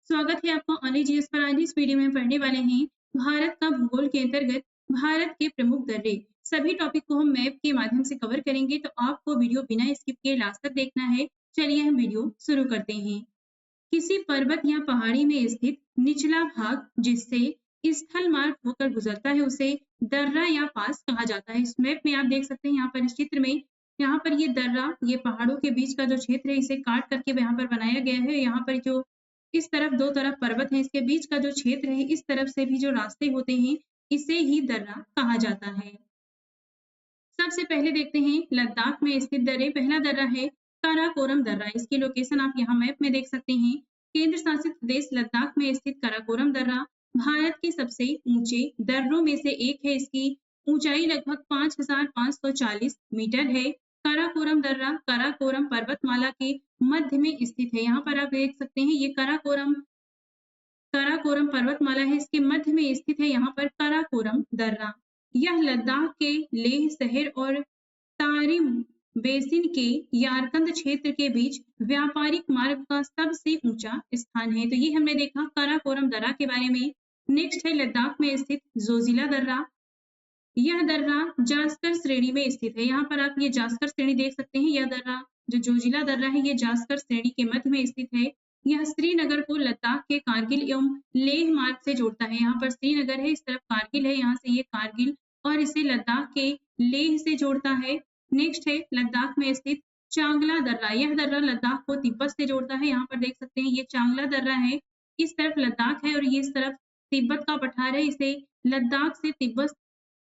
स्वागत है आपका ऑनलाइन जीएस पर। आज इस वीडियो में पढ़ने वाले हैं भारत का भूगोल के अंतर्गत भारत के प्रमुख दर्रे। सभी टॉपिक को हम मैप के माध्यम से कवर करेंगे, तो आपको वीडियो बिना स्किप किए लास्ट तक देखना है। चलिए हम वीडियो शुरू करते हैं। किसी पर्वत या पहाड़ी में स्थित निचला भाग जिससे स्थल मार्ग होकर गुजरता है उसे दर्रा या पास कहा जाता है। इस मैप में आप देख सकते हैं, यहाँ पर इस चित्र में यहाँ पर ये दर्रा, ये पहाड़ों के बीच का जो क्षेत्र है इसे काट करके यहाँ पर बनाया गया है। यहाँ पर जो इस तरफ दो तरफ पर्वत है, इसके बीच का जो क्षेत्र है, इस तरफ से भी जो रास्ते होते हैं इसे ही दर्रा कहा जाता है। सबसे पहले देखते हैं लद्दाख में स्थित दर्रे। पहला दर्रा है काराकोरम दर्रा। इसकी लोकेशन आप यहाँ मैप में देख सकते हैं। केंद्र शासित प्रदेश लद्दाख में स्थित काराकोरम दर्रा भारत के सबसे ऊंचे दर्रों में से एक है। इसकी ऊंचाई लगभग 5,540 मीटर है। काराकोरम दर्रा काराकोरम पर्वतमाला के मध्य में स्थित है। यहाँ पर आप देख सकते हैं, ये काराकोरम काराकोरम पर्वतमाला है, इसके मध्य में स्थित है यहाँ पर काराकोरम दर्रा। यह लद्दाख के लेह शहर और तारिम बेसिन के यारकंद क्षेत्र के बीच व्यापारिक मार्ग का सबसे ऊंचा स्थान है। तो ये हमने देखा काराकोरम दर्रा के बारे में। नेक्स्ट है लद्दाख में स्थित जोजिला दर्रा। यह दर्रा जास्कर श्रेणी में स्थित है। यहाँ पर आप ये जास्कर श्रेणी देख सकते हैं। यह दर्रा जो जोजिला दर्रा है, ये जास्कर श्रेणी के मध्य में स्थित है। यह श्रीनगर को लद्दाख के कारगिल एवं लेह मार्ग से जोड़ता है। यहाँ पर श्रीनगर है, इस तरफ कारगिल है, यहाँ से ये कारगिल और इसे लद्दाख के लेह से जोड़ता है। नेक्स्ट है लद्दाख में स्थित चांगला दर्रा। यह दर्रा लद्दाख को तिब्बत से जोड़ता है। यहाँ पर देख सकते हैं, ये चांगला दर्रा है, इस तरफ लद्दाख है और ये इस तरफ तिब्बत का पठार है। इसे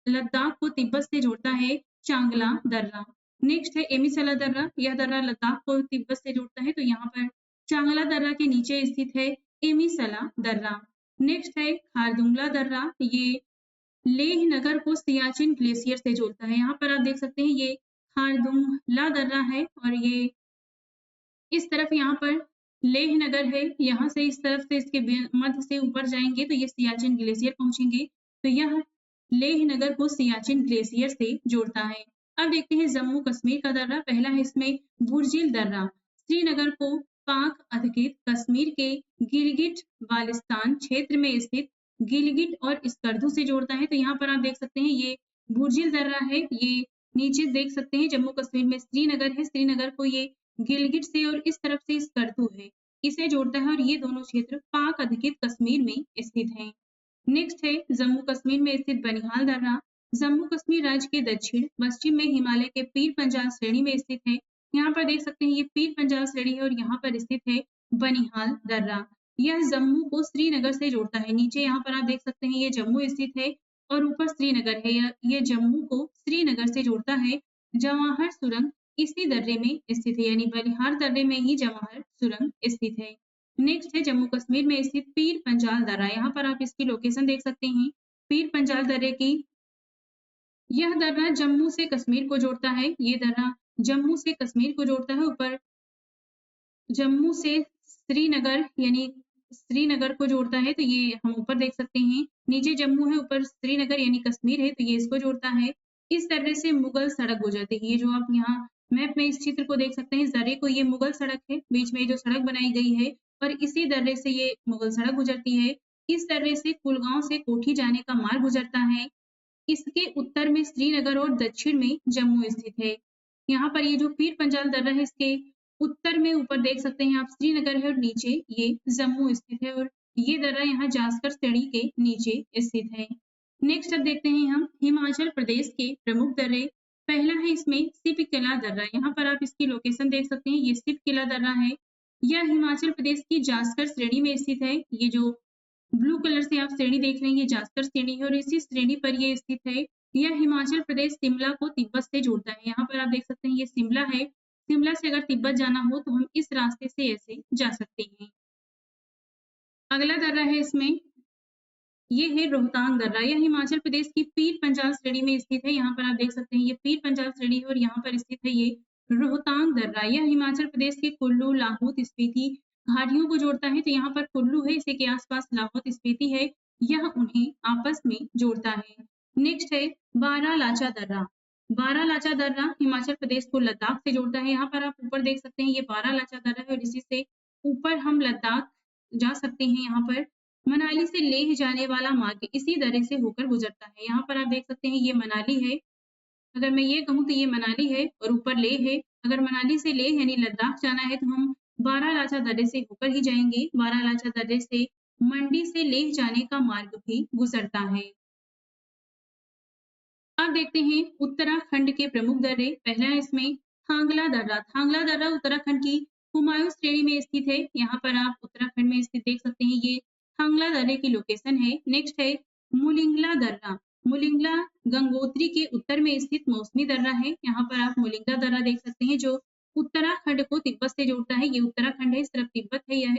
लद्दाख को तिब्बत से जोड़ता है चांगला दर्रा। नेक्स्ट है एमिसला दर्रा। यह दर्रा लद्दाख को तिब्बत से जोड़ता है, तो यहाँ पर चांगला दर्रा के नीचे स्थित है एमिसला दर्रा। नेक्स्ट है खारदुंगला दर्रा। ये लेह नगर को सियाचिन ग्लेशियर से जोड़ता है। यहाँ पर आप देख सकते हैं, ये खारदुंगला दर्रा है और ये इस तरफ यहाँ पर लेह नगर है। यहाँ से इस तरफ से इसके मध्य से ऊपर जाएंगे तो ये सियाचिन ग्लेशियर पहुंचेंगे। तो यह लेह नगर को सियाचिन ग्लेशियर से जोड़ता है। अब देखते हैं जम्मू कश्मीर का दर्रा। पहला है इसमें बुर्जिल दर्रा। श्रीनगर को पाक अधिकृत कश्मीर के गिलगिट बाल्टिस्तान क्षेत्र में स्थित गिलगिट और स्कर्दू से जोड़ता है। तो यहाँ पर आप देख सकते हैं, ये बुर्जिल दर्रा है। ये नीचे देख सकते हैं, जम्मू कश्मीर में श्रीनगर है, श्रीनगर को ये गिलगिट से और इस तरफ से स्कर्दू है, इसे जोड़ता है और ये दोनों क्षेत्र पाक अधिकृत कश्मीर में स्थित हैं। नेक्स्ट है जम्मू कश्मीर में स्थित बनिहाल दर्रा। जम्मू कश्मीर राज्य के दक्षिण पश्चिम में हिमालय के पीर पंजाल श्रेणी में स्थित है। यहाँ पर देख सकते हैं, ये पीर पंजाल श्रेणी है और यहाँ पर स्थित है बनिहाल दर्रा। यह जम्मू को श्रीनगर से जोड़ता है। नीचे यहाँ पर आप देख सकते हैं, ये जम्मू स्थित है और ऊपर श्रीनगर है। ये जम्मू को श्रीनगर से जोड़ता है। जवाहर सुरंग इसी दर्रे में स्थित है, यानी बनिहाल दर्रे में ही जवाहर सुरंग स्थित है। नेक्स्ट है जम्मू कश्मीर में स्थित पीर पंजाल दर्रा। यहाँ पर आप इसकी लोकेशन देख सकते हैं, पीर पंजाल दर्रे की। यह दर्रा जम्मू से कश्मीर को जोड़ता है। ये दर्रा जम्मू से कश्मीर को जोड़ता है। ऊपर जम्मू से श्रीनगर यानी श्रीनगर को जोड़ता है, तो ये हम ऊपर देख सकते हैं। नीचे जम्मू है, ऊपर श्रीनगर यानी कश्मीर है, तो ये इसको जोड़ता है। इस दर्रे से मुगल सड़क गुजरती है। ये जो आप यहाँ मैप में इस चित्र को देख सकते हैं, इस दर्रे को, ये मुगल सड़क है, बीच में जो सड़क बनाई गई है और इसी दर्रे से ये मुगल सड़क गुजरती है। इस दर्रे से कुलगांव से कोठी जाने का मार्ग गुजरता है। इसके उत्तर में श्रीनगर और दक्षिण में जम्मू स्थित है। यहाँ पर ये जो पीर पंजाल दर्रा है, इसके उत्तर में ऊपर देख सकते हैं आप श्रीनगर है और नीचे ये जम्मू स्थित है और ये दर्रा यहाँ जास्कर श्रेणी के नीचे स्थित है। नेक्स्ट अब देखते हैं हम हिमाचल प्रदेश के प्रमुख दर्रे। पहला है इसमें सिपकिला दर्रा। यहाँ पर आप इसकी लोकेशन देख सकते हैं, ये सिपकिला दर्रा है। यह हिमाचल प्रदेश की जास्कर श्रेणी में स्थित है। ये जो ब्लू कलर से आप श्रेणी देख रहे हैं, ये जास्कर श्रेणी है और इसी श्रेणी पर ये स्थित है। यह हिमाचल प्रदेश शिमला को तिब्बत से जोड़ता है। यहाँ पर आप देख सकते हैं, ये शिमला है। शिमला से अगर तिब्बत जाना हो तो हम इस रास्ते से ऐसे जा सकते हैं। अगला दर्रा है इसमें, ये है रोहतांग दर्रा। यह हिमाचल प्रदेश की पीर पंजाल श्रेणी में स्थित है। यहाँ पर आप देख सकते हैं, ये पीर पंजाल श्रेणी है और यहाँ पर स्थित है ये रोहतांग दर्रा। यह हिमाचल प्रदेश के कुल्लू, लाहौल, स्पीति घाटियों को जोड़ता है। तो यहाँ पर कुल्लू है, इसी के आसपास लाहौल, स्पीति है, यह उन्हें आपस में जोड़ता है। नेक्स्ट है बारालाचा दर्रा। बारालाचा दर्रा हिमाचल प्रदेश को लद्दाख से जोड़ता है। यहाँ पर आप ऊपर देख सकते हैं, ये बारालाचा दर्रा है और इसी से ऊपर हम लद्दाख जा सकते हैं यहाँ पर। मनाली से लेह जाने वाला मार्ग इसी दर्रे से होकर गुजरता है। यहाँ पर आप देख सकते हैं ये मनाली है। अगर मैं ये कहूँ तो ये मनाली है और ऊपर लेह है। अगर मनाली से लेह यानी लद्दाख जाना है तो हम बारालाचा दर्रे से होकर ही जाएँगे। बारालाचा दर्रे से मंडी से लेह जाने का मार्ग भी गुजरता है। अब देखते हैं उत्तराखंड के प्रमुख दर्रे। पहला है इसमें थांगला दर्रा। थांगला दर्रा उत्तराखंड की कुमायूं श्रेणी में स्थित है। यहाँ पर आप उत्तराखंड में स्थित देख सकते हैं ये थांगला दर्रे की लोकेशन है। नेक्स्ट है मुलिंगला दर्रा। मुलिंगला गंगोत्री के उत्तर में स्थित मौसमी दर्रा है। यहाँ पर आप मुलिंगला दर्रा देख सकते हैं जो उत्तराखंड को तिब्बत से जोड़ता है। ये उत्तराखंड है, इस तरफ तिब्बत है। यह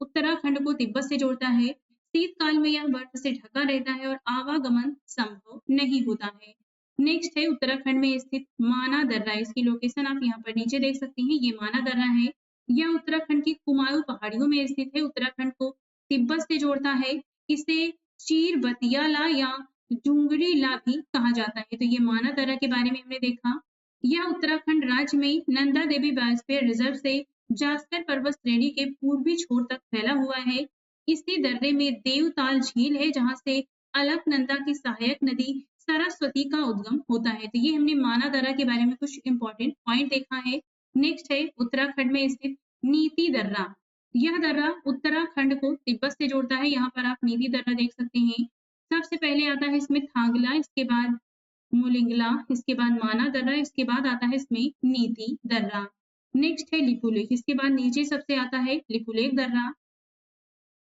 उत्तराखंड को तिब्बत से जोड़ता है। शीतकाल में यह बर्फ से ढका रहता है और आवागमन संभव नहीं होता है। नेक्स्ट है उत्तराखंड में स्थित माना दर्रा। इसकी लोकेशन आप यहाँ पर नीचे देख सकते हैं। ये माना दर्रा है। यह उत्तराखंड की कुमाऊं पहाड़ियों में स्थित है। उत्तराखंड को तिब्बत से जोड़ता है। इसे चीर बतियाला या डूंगरी ला भी कहा जाता है। तो ये माना दर्रा के बारे में हमने देखा। यह उत्तराखंड राज्य में नंदा देवी बायोस्फीयर रिजर्व से जास्कर पर्वत श्रेणी के पूर्वी छोर तक फैला हुआ है। इसी दर्रे में देवताल झील है जहाँ से अलकनंदा की सहायक नदी सरस्वती का उद्गम होता है। तो ये हमने माना दर्रा के बारे में कुछ इंपॉर्टेंट पॉइंट देखा है। नेक्स्ट है उत्तराखंड में स्थित नीति दर्रा। यह दर्रा उत्तराखंड को तिब्बत से जोड़ता है। यहाँ पर आप नीति दर्रा देख सकते हैं। सबसे पहले आता है इसमें थांगला, इसके बाद मुलिंगला, इसके बाद माना दर्रा, इसके बाद आता है इसमें नीति दर्रा। नेक्स्ट है लिपुलेख, इसके बाद नीचे सबसे आता है लिपुलेख दर्रा।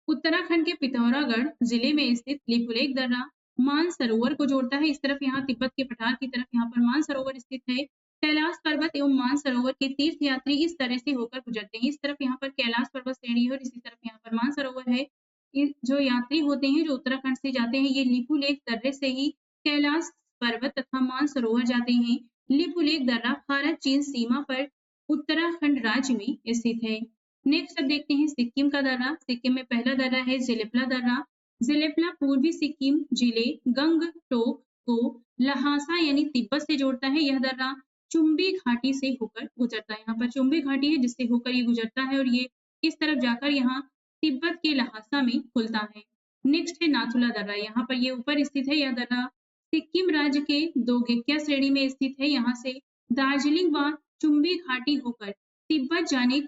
उत्तराखंड के पिथौरागढ़ जिले में स्थित लिपुलेख दर्रा मानसरोवर को जोड़ता है। इस तरफ यहाँ तिब्बत के पठार की तरफ यहाँ पर मानसरोवर स्थित है। कैलाश पर्वत एवं मानसरोवर के तीर्थ यात्री इस तरह से होकर गुजरते हैं। इस तरफ यहाँ पर कैलाश पर्वत श्रेणी है और इसी तरफ यहाँ पर मानसरोवर है। जो यात्री होते हैं जो उत्तराखंड से जाते हैं ये लिपुलेख दर्रे से ही कैलाश पर्वत तथा मानसरोवर जाते हैं। लिपुलेख दर्रा भारत चीन सीमा पर उत्तराखंड राज्य में स्थित है। नेक्स्ट अब देखते हैं सिक्किम का दर्रा। सिक्किम में पहला दर्रा है जिलेपला दर्रा। जिलेपला पूर्वी सिक्किम जिले गंगटोक को लहासा यानी तिब्बत से जोड़ता है। यह दर्रा चुम्बी घाटी से होकर गुजरता है। यहाँ पर चुम्बी घाटी है जिससे होकर ये गुजरता है और ये इस तरफ जाकर यहाँ तिब्बत के लहासा में खुलता है। नेक्स्ट है नाथुला दर्रा। यहाँ पर ये ऊपर स्थित है। यह दर्रा सिक्किम राज्य के दोगेक्या श्रेणी में स्थित है। यहाँ से दार्जिलिंग व चुम्बी घाटी होकर तिब्बत जाने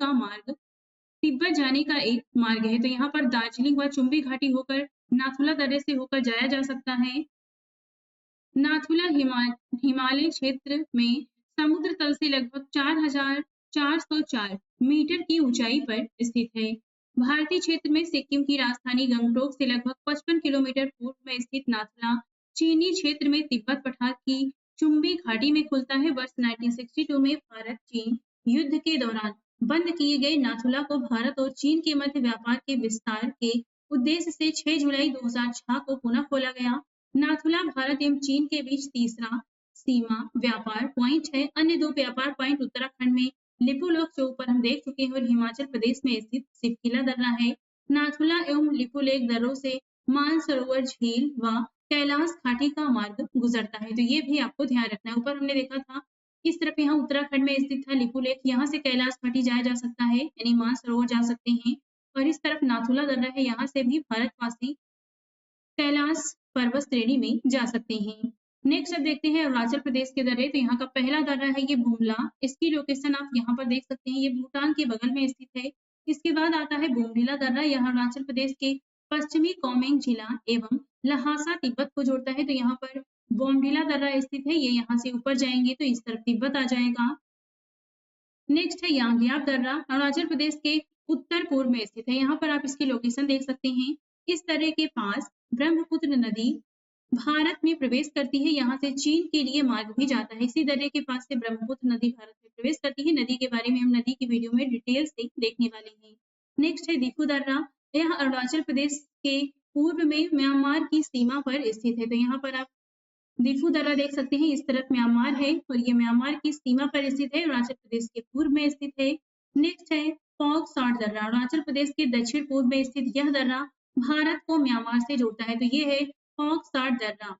का एक मार्ग है। तो यहाँ पर दार्जिलिंग व चुम्बी घाटी होकर नाथुला दर्रे से होकर जाया जा सकता है। नाथुला हिमालय क्षेत्र में समुद्र तल से लगभग 4,404 मीटर की ऊंचाई पर स्थित है। भारतीय क्षेत्र में सिक्किम की राजधानी गंगटोक से लगभग 55 किलोमीटर पूर्व में स्थित नाथुला चीनी क्षेत्र में तिब्बत पठार की चुम्बी घाटी में खुलता है। वर्ष 1962 में भारत चीन युद्ध के दौरान बंद किए गए नाथुला को भारत और चीन के मध्य व्यापार के विस्तार के उद्देश्य से 6 जुलाई 2006 को पुनः खोला गया। नाथुला भारत एवं चीन के बीच तीसरा सीमा व्यापार पॉइंट है। अन्य दो व्यापार पॉइंट उत्तराखंड में लिपुलेख जो ऊपर हम देख चुके हैं और हिमाचल प्रदेश में स्थित सिपकिला दर्रा है। नाथुला एवं लिपुलेख दर्रों से मानसरोवर झील व कैलाश घाटी का मार्ग गुजरता है। तो ये भी आपको ध्यान रखना है। ऊपर हमने देखा था इस तरफ यहाँ उत्तराखंड में स्थित था लिपुलेख, यहाँ से कैलाश घाटी जाया जा सकता है यानी मानसरोवर जा सकते हैं। और इस तरफ नाथुला दर्रा है, यहाँ से भी भारतवासी कैलाश पर्वत श्रेणी में जा सकते हैं। नेक्स्ट अब देखते हैं अरुणाचल प्रदेश के दर्रे। तो यहाँ का पहला दर्रा है ये बुमला। इसकी लोकेशन आप यहाँ पर देख सकते हैं। ये भूटान के बगल में स्थित है। इसके बाद आता है बोमडिला दर्रा। यह अरुणाचल प्रदेश के पश्चिमी कोमेंग जिला एवं लहासा तिब्बत को जोड़ता है। तो यहाँ पर बोमडिला दर्रा स्थित है। ये यहाँ से ऊपर जाएंगे तो इस तरफ तिब्बत आ जाएगा। नेक्स्ट है यांगयाप दर्रा। अरुणाचल प्रदेश के उत्तर पूर्व में स्थित है। यहाँ पर आप इसकी लोकेशन देख सकते हैं। इस दर्रे के पास ब्रह्मपुत्र नदी भारत में प्रवेश करती है। यहाँ से चीन के लिए मार्ग भी जाता है। इसी दर्रे के पास से ब्रह्मपुत्र नदी भारत में प्रवेश करती है। नदी के बारे में हम नदी की वीडियो में डिटेल से देखने वाले हैं। नेक्स्ट है दिफू दर्रा। यह अरुणाचल प्रदेश के पूर्व में म्यांमार की सीमा पर स्थित है। तो यहाँ पर आप दिफू दर्रा देख सकते हैं। इस तरफ म्यांमार है और ये म्यांमार की सीमा पर स्थित है। अरुणाचल प्रदेश के पूर्व में स्थित है। नेक्स्ट है पॉक सॉट दर्रा। अरुणाचल प्रदेश के दक्षिण पूर्व में स्थित यह दर्रा भारत को म्यांमार से जोड़ता है। तो ये है पॉक सॉट दर्रा।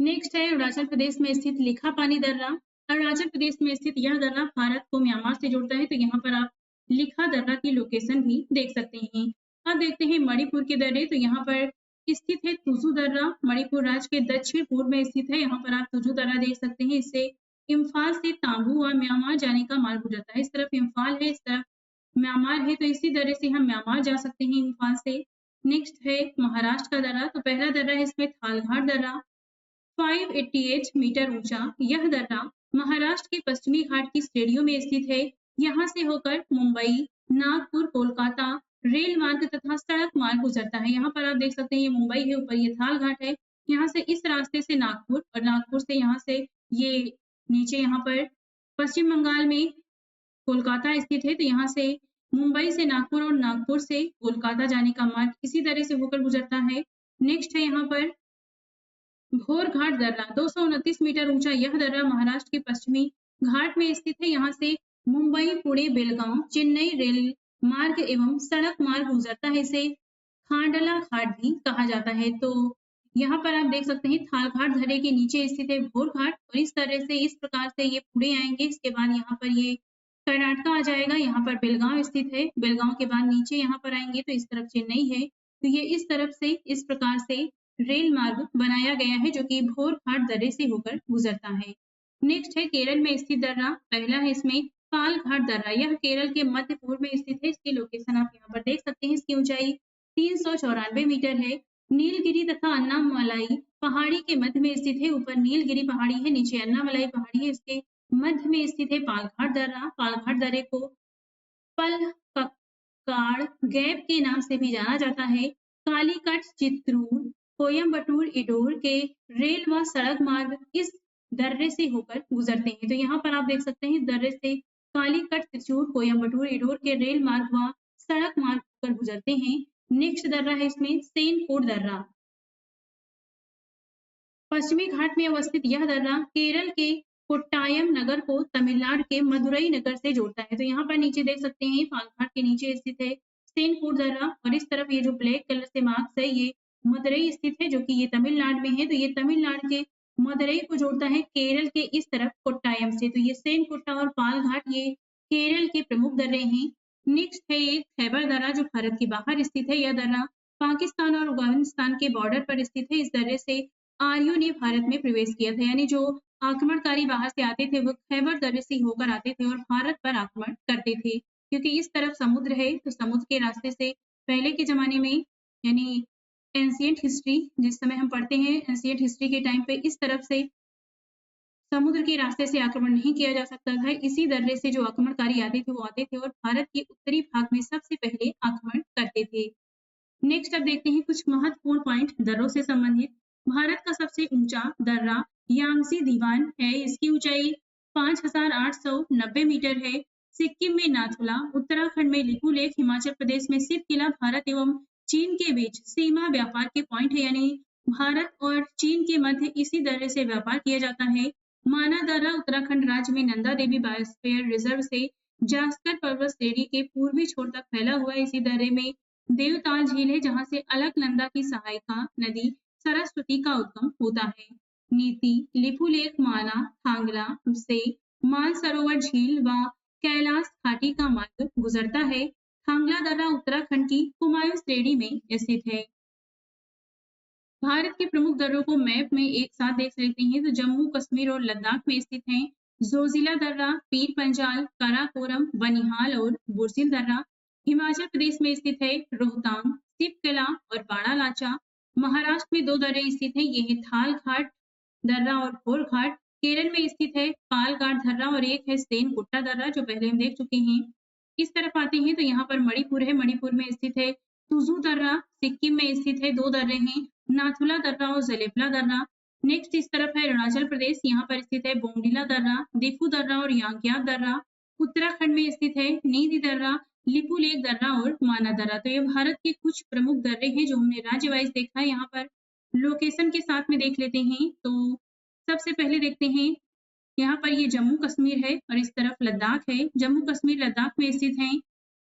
नेक्स्ट है अरुणाचल प्रदेश में स्थित लिखा पानी दर्रा। अरुणाचल प्रदेश में स्थित यह दर्रा भारत को म्यांमार से जोड़ता है। तो यहाँ पर आप लिखा दर्रा की लोकेशन भी देख सकते हैं। अब देखते हैं मणिपुर के दर्रे, तो यहाँ पर स्थित है तुजु दर्रा, मणिपुर राज्य के दक्षिण पूर्व में स्थित है। यहाँ पर आप तुजु दर्रा देख सकते हैं। इससे इम्फाल से तांबू और म्यांमार जाने का मार्ग गुजरता है। इस तरफ इम्फाल है, इस तरफ म्यांमार है, तो इसी दर्रे से हम म्यांमार जा सकते हैं इम्फाल से। नेक्स्ट है महाराष्ट्र का दर्रा, तो पहला दर्रा है इसमें थालघाट दर्रा, 588 मीटर ऊंचा। यह दर्रा महाराष्ट्र के पश्चिमी घाट की श्रेणियों में स्थित है। यहाँ से होकर मुंबई, नागपुर, कोलकाता रेल मार्ग तथा सड़क मार्ग गुजरता है। यहाँ पर आप देख सकते हैं ये मुंबई है, ऊपर ये थाल घाट है। यहाँ से इस रास्ते से नागपुर, और नागपुर से यहाँ से ये नीचे यहाँ पर पश्चिम बंगाल में कोलकाता स्थित है। तो यहाँ से मुंबई से नागपुर और नागपुर से कोलकाता जाने का मार्ग इसी तरह से होकर गुजरता है। नेक्स्ट है यहाँ पर घोरघाट दर्रा, 229 मीटर ऊंचा। यह दर्रा महाराष्ट्र के पश्चिमी घाट में स्थित है। यहाँ से मुंबई, पुणे, बेलगांव, चेन्नई रेल मार्ग एवं सड़क मार्ग गुजरता है। इसे खांडला घाट भी कहा जाता है। तो यहाँ पर आप देख सकते हैं थालघाट दर्रे के नीचे स्थित है घोरघाट, और इस तरह से इस प्रकार से ये पुणे आएंगे। इसके बाद यहाँ पर ये कर्नाटका आ जाएगा। यहाँ पर बेलगांव स्थित है, बेलगांव के बाद नीचे यहाँ पर आएंगे तो इस तरफ चेन्नई है। तो ये इस तरफ से इस प्रकार से रेल मार्ग बनाया गया है, जो कि घोरघाट दर्रे से होकर गुजरता है। नेक्स्ट है केरल में स्थित दर्रा, पहला है इसमें पालघाट दर्रा। यह केरल के मध्य पूर्व में स्थित है। इसकी लोकेशन आप यहाँ पर देख सकते हैं। इसकी ऊंचाई 394 मीटर है। नीलगिरी तथा अन्नामलाई पहाड़ी के मध्य में स्थित है। ऊपर नीलगिरी पहाड़ी है, नीचे अन्नामलाई पहाड़ी है। इसके मध्य में स्थित है पालघाट दर्रा। पालघाट दर्रे को पलक्काड़ गैप के नाम से भी जाना जाता है। कालीकट, चित्तूर, कोयम्बटूर, इडोर के रेल व सड़क मार्ग इस दर्रे से होकर गुजरते हैं। तो यहाँ पर आप देख सकते हैं इस दर्रे से कालीकट, त्रिचूर, कोयम्बटूर, इडोर के रेल मार्ग व सड़क मार्ग होकर गुजरते हैं। नेक्स्ट दर्रा है इसमें सेनकोट दर्रा। पश्चिमी घाट में अवस्थित यह दर्रा केरल के कोट्टायम नगर को तमिलनाडु के मदुरई नगर से जोड़ता है। तो यहाँ पर नीचे देख सकते हैं पालघाट के नीचे स्थित है सेनकोट दर्रा, और इस तरफ ये जो ब्लैक कलर से मार्क्स है ये मदुरई स्थित है, जो कि ये तमिलनाडु में है। तो ये तमिलनाडु के मदुरई को जोड़ता है केरल के इस तरफ कोट्टायम से। तो ये सेनकोट्टा और पालघाट ये केरल के प्रमुख दर्रे हैं। नेक्स्ट है एक खैबर दर्रा, जो भारत के बाहर स्थित है। यह दर्रा पाकिस्तान और अफगानिस्तान के बॉर्डर पर स्थित है। इस दर्रे से आर्यों ने भारत में प्रवेश किया था, यानी जो आक्रमणकारी बाहर से आते थे वो खैबर दर्रे से होकर आते थे और भारत पर आक्रमण करते थे। क्योंकि इस तरफ समुद्र है, तो समुद्र के रास्ते से पहले के जमाने में, यानी एंशिएंट हिस्ट्री जिस समय हम पढ़ते हैं, एंशिएंट हिस्ट्री के टाइम पे इस तरफ से समुद्र के रास्ते से आक्रमण नहीं किया जा सकता था। इसी दर्रे से जो आक्रमणकारी आते थे वो आते थे और भारत के उत्तरी भाग में सबसे पहले आक्रमण करते थे। नेक्स्ट अब देखते हैं कुछ महत्वपूर्ण पॉइंट दर्रों से संबंधित। भारत का सबसे ऊंचा दर्रा यांगसी दीवान है। इसकी ऊंचाई 5890 मीटर है। सिक्किम में नाथुला, उत्तराखंड में लिपुलेख, हिमाचल प्रदेश में सिप किला भारत एवं चीन के बीच सीमा व्यापार के पॉइंट है, यानी भारत और चीन के मध्य इसी दर्रे से व्यापार किया जाता है। माना दर्रा उत्तराखंड राज्य में नंदा देवी बायोस्फीयर रिजर्व से जास्कर पर्वत श्रेणी के पूर्वी छोर तक फैला हुआ है। इसी दर्रे में देवताल झील है, जहां से अलकनंदा की सहायका नदी सरस्वती का उद्गम होता है। नीति, लिपुलेख, माना, थांगला से मानसरोवर झील व कैलाश घाटी का मार्ग गुजरता है। थांगला दर्रा उत्तराखंड की कुमायूं श्रेणी में स्थित है। भारत के प्रमुख दर्रों को मैप में एक साथ देख लेते हैं, तो जम्मू कश्मीर और लद्दाख में स्थित हैं जोजिला दर्रा, पीर पंजाल, काराकोरम, बनिहाल और बुरसिल दर्रा। हिमाचल प्रदेश में स्थित है रोहतांग, सिपकिला और बाड़ालाचा। महाराष्ट्र में दो दर्रे स्थित हैं, ये है थालघाट दर्रा और घोरघाट। केरल में स्थित है पालघाट दर्रा और एक है सेनकोट्टा दर्रा, जो पहले हम देख चुके हैं। इस तरफ आते हैं तो यहाँ पर मणिपुर है, मणिपुर में स्थित है तुजू दर्रा। सिक्किम में स्थित है दो दर्रे हैं, नाथुला दर्रा और जलेपला दर्रा। नेक्स्ट इस तरफ है अरुणाचल प्रदेश, यहाँ पर स्थित है बोमडिला दर्रा, दिफू दर्रा और यांग्यात दर्रा। उत्तराखंड में स्थित है नीति दर्रा, लिपुलेख दर्रा और माना दर्रा। तो ये भारत के कुछ प्रमुख दर्रे हैं जो हमने राज्य वाइज देखा है। यहाँ पर लोकेशन के साथ में देख लेते हैं। तो सबसे पहले देखते हैं यहाँ पर ये जम्मू कश्मीर है और इस तरफ लद्दाख है। जम्मू कश्मीर लद्दाख में स्थित है।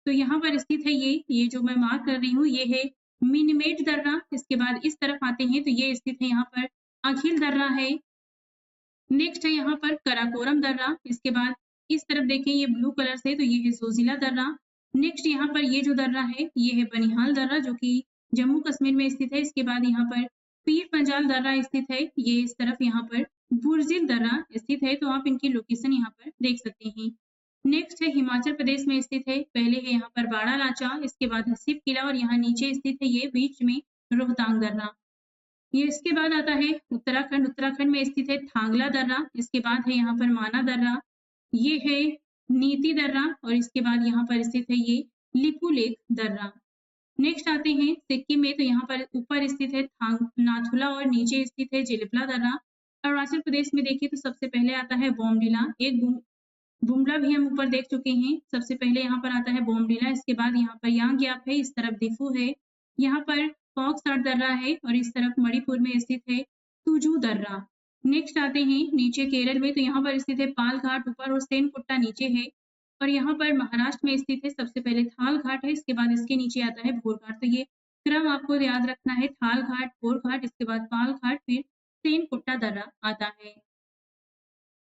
तो यहाँ पर स्थित है ये जो मैं मार्क कर रही हूँ ये है मिनीमेट दर्रा। इसके बाद इस तरफ आते हैं तो ये स्थित है यहाँ पर अखिल दर्रा है। नेक्स्ट है यहाँ पर कराकोरम दर्रा। इसके बाद इस तरफ देखें ये ब्लू कलर से, तो ये है जोजिला दर्रा। नेक्स्ट यहाँ पर ये जो दर्रा है ये है बनिहाल दर्रा जो कि जम्मू कश्मीर में स्थित है। इसके बाद यहाँ पर पीर पंजाल दर्रा स्थित है, ये इस तरफ यहाँ पर बुर्जिल दर्रा स्थित है, तो आप इनकी लोकेशन यहाँ पर देख सकते हैं। नेक्स्ट है हिमाचल प्रदेश में स्थित है, पहले है यहाँ पर बाड़ा लाचा, इसके बाद है शिव किला और यहाँ नीचे स्थित है ये बीच में रोहतांग दर्रा। ये इसके बाद आता है उत्तराखंड, उत्तराखंड में स्थित है थांगला दर्रा, इसके बाद है यहाँ पर माना दर्रा, ये है नीति दर्रा और इसके बाद यहाँ पर स्थित है ये लिपुलेख दर्रा। नेक्स्ट आते हैं सिक्किम में, तो यहाँ पर ऊपर स्थित है नाथुला और नीचे स्थित है जिलिपला दर्रा। अरुणाचल प्रदेश में देखिए तो सबसे पहले आता है बोमडिला, एक बुमला भी हम ऊपर देख चुके हैं। सबसे पहले यहाँ पर आता है बोमडिला, इसके बाद यहाँ पर यांग्याप है, इस तरफ दिफू है, यहाँ पर फॉक्सट दर्रा है और इस तरफ मणिपुर में स्थित है तुजू दर्रा। नेक्स्ट आते हैं नीचे केरल में, तो यहाँ पर स्थित है पाल घाट ऊपर और सेनकुट्टा नीचे है और यहाँ पर महाराष्ट्र में स्थित है सबसे पहले थाल घाट है, इसके बाद इसके नीचे आता है भोर घाट। तो ये क्रम आपको याद रखना है, थाल घाट, भोर घाट, इसके बाद पाल घाट, फिर सेनकुट्टा दर्रा आता है।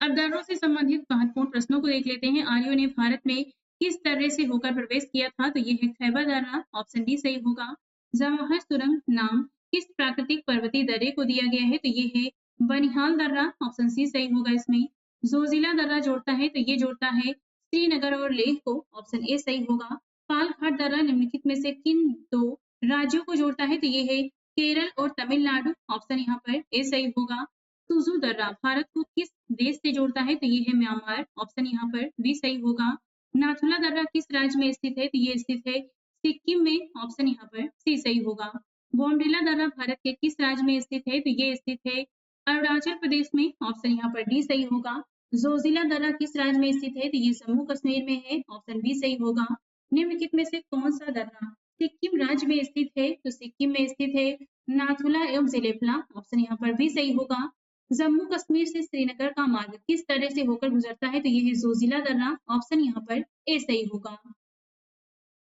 अब दर्रों से संबंधित महत्वपूर्ण प्रश्नों को देख लेते हैं। आर्यों ने भारत में किस दर्रे से होकर प्रवेश किया था? तो ये है खैबर दर्रा, ऑप्शन डी सही होगा। जवाहर सुरंग नाम किस प्राकृतिक पर्वतीय दर्रे को दिया गया है? तो ये है बनिहाल दर्रा, ऑप्शन सी सही होगा इसमें। जोजिला दर्रा जोड़ता है, तो ये जोड़ता है श्रीनगर और लेह को, ऑप्शन ए सही होगा। पालघाट दर्रा निम्नलिखित में से किन दो राज्यों को जोड़ता है? तो ये है केरल और तमिलनाडु, ऑप्शन यहाँ पर ए सही होगा। तुजू दर्रा भारत को किस देश से जोड़ता है? तो ये है म्यांमार, ऑप्शन यहाँ पर बी सही होगा। नाथुला दर्रा किस राज्य में स्थित है? तो ये स्थित है सिक्किम में, ऑप्शन यहाँ पर सी सही होगा। बोमडिला दर्रा भारत के किस राज्य में स्थित है? तो ये स्थित है अरुणाचल प्रदेश में, ऑप्शन यहाँ पर डी सही होगा। जोजिला दर्रा किस राज्य में स्थित है? तो ये जम्मू कश्मीर में है, ऑप्शन बी सही होगा। निम्नलिखित में से कौन सा दर्रा सिक्किम राज्य में स्थित है? तो सिक्किम में स्थित है नाथुला एवं जिलेपला, ऑप्शन यहाँ पर भी सही होगा। जम्मू कश्मीर से श्रीनगर का मार्ग किस तरह से होकर गुजरता है? तो ये है जोजिला दर्रा, ऑप्शन यहाँ पर ए सही होगा।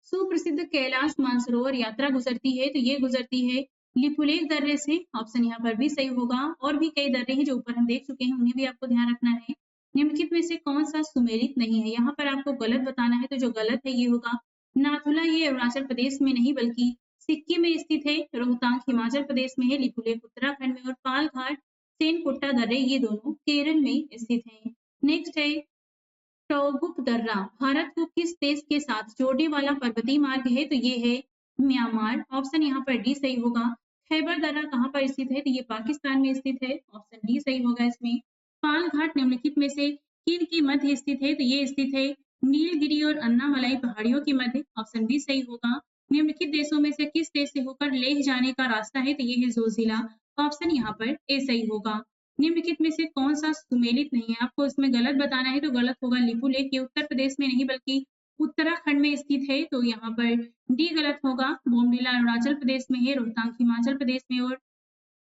सुप्रसिद्ध कैलाश मानसरोवर यात्रा गुजरती है, तो ये गुजरती है लिपुलेख दर्रे से, ऑप्शन यहाँ पर भी सही होगा। और भी कई दर्रे हैं जो ऊपर हम देख चुके हैं, उन्हें भी आपको ध्यान रखना है। निम्नलिखित में से कौन सा सुमेलित नहीं है? यहाँ पर आपको गलत बताना है, तो जो गलत है ये होगा नाथुला, ये अरुणाचल प्रदेश में नहीं बल्कि सिक्किम में स्थित है। रोहतांग हिमाचल प्रदेश में है, लिपुलेख उत्तराखंड में और पाल घाट सेनकुट्टा दर्रे ये दोनों केरल में स्थित हैं। नेक्स्ट है टोगुक दर्रा भारत को किस देश के साथ जोड़ने वाला पर्वतीय मार्ग है? तो ये है म्यांमार, ऑप्शन यहाँ पर डी सही होगा। खैबर दर्रा कहाँ पर स्थित है? तो ये पाकिस्तान में स्थित है, ऑप्शन डी सही होगा इसमें। पाल घाट निम्नलिखित में से किन के मध्य स्थित है? तो ये स्थित है नीलगिरी और अन्नामलाई पहाड़ियों के मध्य, ऑप्शन बी सही होगा। निम्नलिखित देशों में से किस देश से होकर लेह जाने का रास्ता है? तो ये है जोजिला, ऑप्शन यहाँ पर ए सही होगा। निम्नलिखित में से कौन सा सुमेलित नहीं है? आपको इसमें गलत बताना है, तो गलत होगा लिपुलेख, ये उत्तर प्रदेश में नहीं बल्कि उत्तराखंड में स्थित है, तो यहाँ पर डी गलत होगा। बोमडिला अरुणाचल प्रदेश में है, रोहतांग हिमाचल प्रदेश में और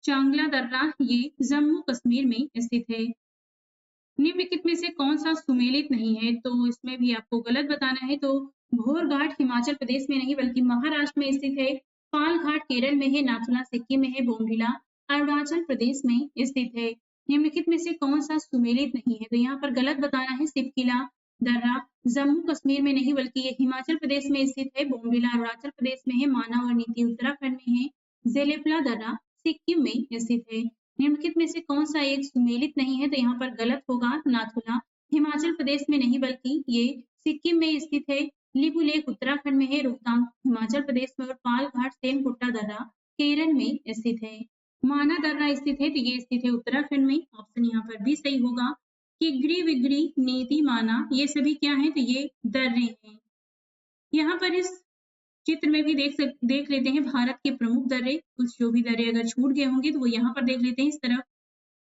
चांगला दर्रा ये जम्मू कश्मीर में स्थित है। निम्नलिखित में से कौन सा सुमेलित नहीं है? तो इसमें भी आपको गलत बताना है, तो भोर घाट हिमाचल प्रदेश में नहीं बल्कि महाराष्ट्र में स्थित है। पाल घाट केरल में है, नाथुला सिक्किम में है, बोमडिला अरुणाचल प्रदेश में स्थित है। निम्नलिखित में से कौन सा सुमेलित नहीं है? तो यहाँ पर गलत बताना है। शिवकिला दर्रा जम्मू कश्मीर में नहीं बल्कि ये हिमाचल प्रदेश में स्थित है। बोमडिला अरुणाचल प्रदेश में है, माना और नीति उत्तराखंड में है, जेलेपला दर्रा सिक्किम में स्थित है। निम्नलिखित में से कौन सा एक सुमेलित नहीं है? तो यहाँ पर गलत होगा। नाथुला हिमाचल प्रदेश में नहीं बल्कि ये सिक्किम में स्थित है। लिपुलेख उत्तराखंड में है, रोहतांग हिमाचल प्रदेश में और पाल घाट सेनकुट्टा दर्रा केरल में स्थित है। माना दर्रा स्थित है, तो ये स्थित है उत्तराखंड में, ऑप्शन यहाँ पर भी सही होगा। किगड़ी विगड़ी नीति माना ये सभी क्या है? तो ये दर्रे हैं। यहाँ पर इस चित्र में भी देख लेते हैं भारत के प्रमुख दर्रे, कुछ जो भी दर्रे अगर छूट गए होंगे तो वो यहाँ पर देख लेते हैं। इस तरफ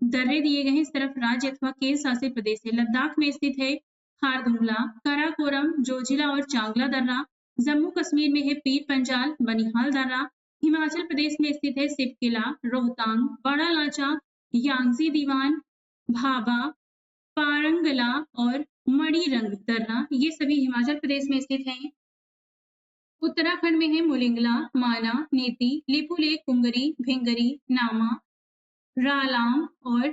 दर्रे दिए गए हैं, इस तरफ राज्य अथवा केंद्र शासित प्रदेश है। लद्दाख में स्थित है खारदुंगला, काराकोरम, जोजिला और चांगला दर्रा। जम्मू कश्मीर में है पीर पंजाल, बनिहाल दर्रा। हिमाचल प्रदेश में स्थित है शिवकिला, रोहतांग, बड़ा लाचा, यांगजी दीवान, भाबा, पारंगला और मणिरंग दर्रा, ये सभी हिमाचल प्रदेश में स्थित हैं। उत्तराखंड में है मुलिंगला, माना, नीति, लिपुलेख, कुंगरी, भिंगरी, नामा, रालाम और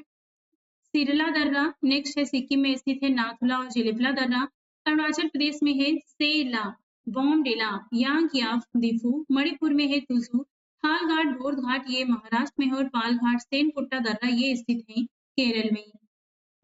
सिरला दर्रा। नेक्स्ट है सिक्किम में स्थित है नाथुला और जिलिपला दर्रा। अरुणाचल प्रदेश में है सेला, बॉमडिला, यांगयाफ दिफू मणिपुर में है तुजू, थालघाट बोरघाट ये महाराष्ट्र में है और पालघाट सेनकुट्टा दर्रा ये स्थित है केरल में।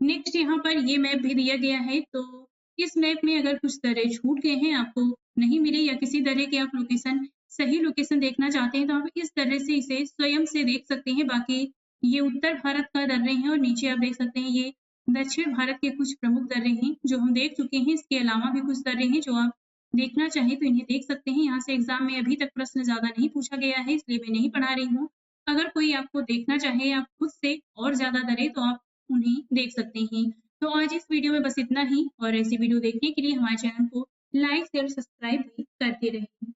नेक्स्ट यहाँ पर ये मैप भी दिया गया है, तो इस मैप में अगर कुछ दर्रे छूट गए हैं, आपको नहीं मिले या किसी दर्रे के आप लोकेशन सही लोकेशन देखना चाहते हैं तो आप इस दर्रे से इसे स्वयं से देख सकते हैं। बाकी ये उत्तर भारत का दर्रे हैं और नीचे आप देख सकते हैं ये दक्षिण भारत के कुछ प्रमुख दर्रे हैं जो हम देख चुके हैं। इसके अलावा भी कुछ दर्रे हैं जो आप देखना चाहें तो इन्हें देख सकते हैं। यहाँ से एग्जाम में अभी तक प्रश्न ज्यादा नहीं पूछा गया है, इसलिए मैं नहीं पढ़ा रही हूँ। अगर कोई आपको देखना चाहे या खुद से और ज्यादा दर्रे तो आप उन्हें देख सकते हैं। तो आज इस वीडियो में बस इतना ही और ऐसी वीडियो देखने के लिए हमारे चैनल को लाइक शेयर सब्सक्राइब भी करते रहें।